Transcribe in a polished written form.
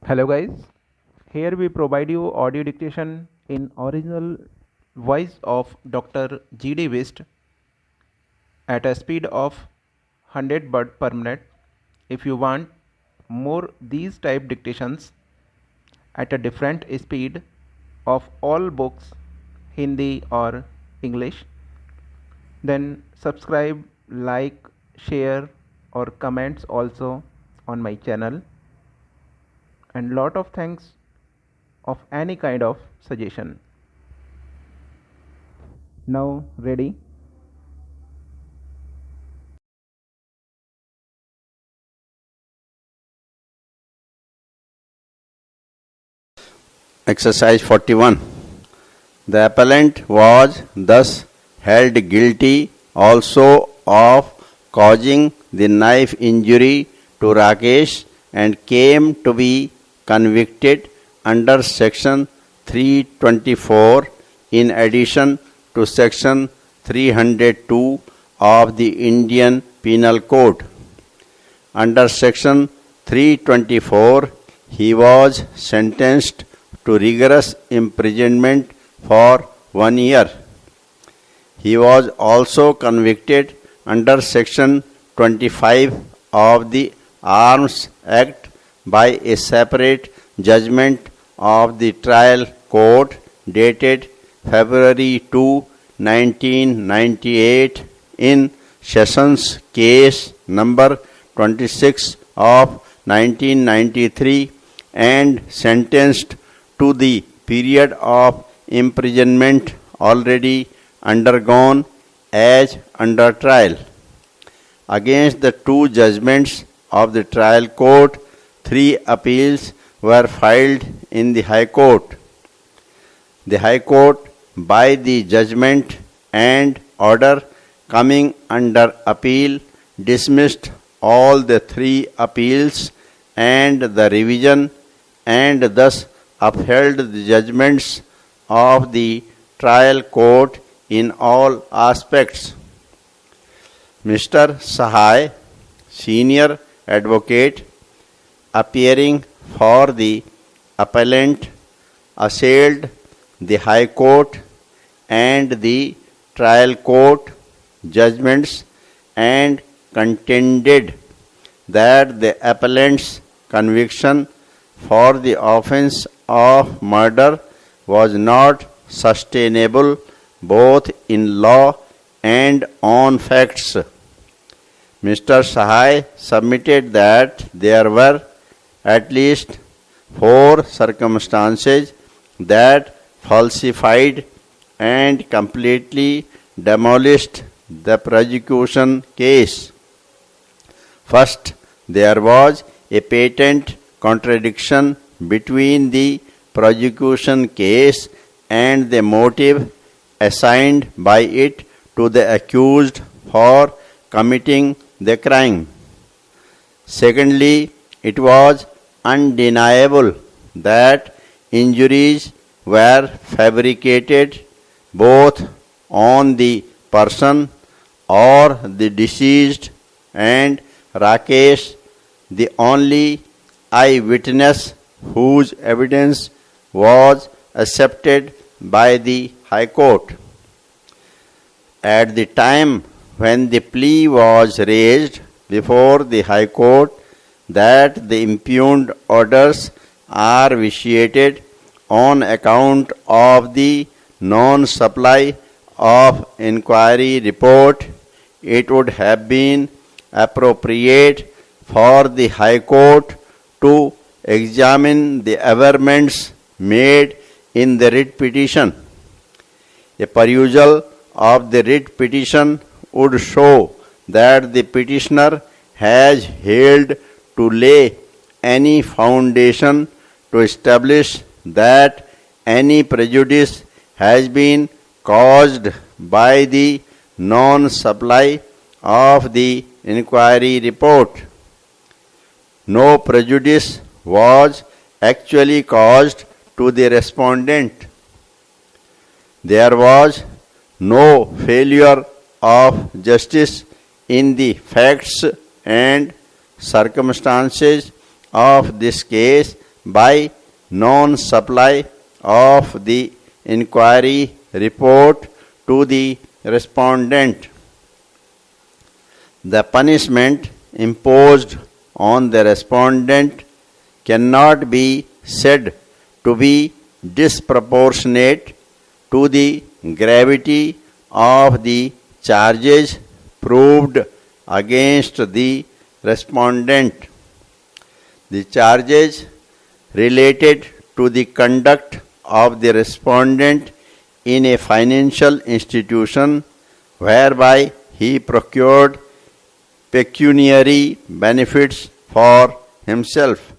Hello guys, here we provide you audio dictation in original voice of Dr. G.D. Wist at a speed of 100 word per minute. If you want more these type dictations at a different speed of all books, Hindi or English, then subscribe, like, share or comments also on my channel, and lot of thanks of any kind of suggestion. Now ready? Exercise 41. The appellant was thus held guilty also of causing the knife injury to Rakesh and came to be convicted under section 324 in addition to section 302 of the Indian Penal Code. Under section 324, he was sentenced to rigorous imprisonment for 1 year. He was also convicted under section 25 of the Arms Act by a separate judgment of the trial court dated February 2, 1998 in Sessions case number 26 of 1993 and sentenced to the period of imprisonment already undergone as under trial. Against the two judgments of the trial court, 3 appeals were filed in the High Court. The High Court, by the judgment and order coming under appeal, dismissed all the 3 appeals and the revision and thus upheld the judgments of the trial court in all aspects. Mr. Sahai, senior advocate, appearing for the appellant, assailed the High Court and the trial court judgments and contended that the appellant's conviction for the offense of murder was not sustainable both in law and on facts. Mr. Sahai submitted that there were at least 4 circumstances that falsified and completely demolished the prosecution case. First, there was a patent contradiction between the prosecution case and the motive assigned by it to the accused for committing the crime. Secondly, it was undeniable that injuries were fabricated both on the person or the deceased and Rakesh, the only eyewitness whose evidence was accepted by the High Court. At the time when the plea was raised before the High Court that the impugned orders are vitiated on account of the non-supply of inquiry report, it would have been appropriate for the High Court to examine the averments made in the writ petition. A perusal of the writ petition would show that the petitioner has failed to lay any foundation to establish that any prejudice has been caused by the non-supply of the inquiry report. No prejudice was actually caused to the respondent. There was no failure of justice in the facts and circumstances of this case by non-supply of the inquiry report to the respondent. The punishment imposed on the respondent cannot be said to be disproportionate to the gravity of the charges proved against the respondent. The charges related to the conduct of the respondent in a financial institution whereby he procured pecuniary benefits for himself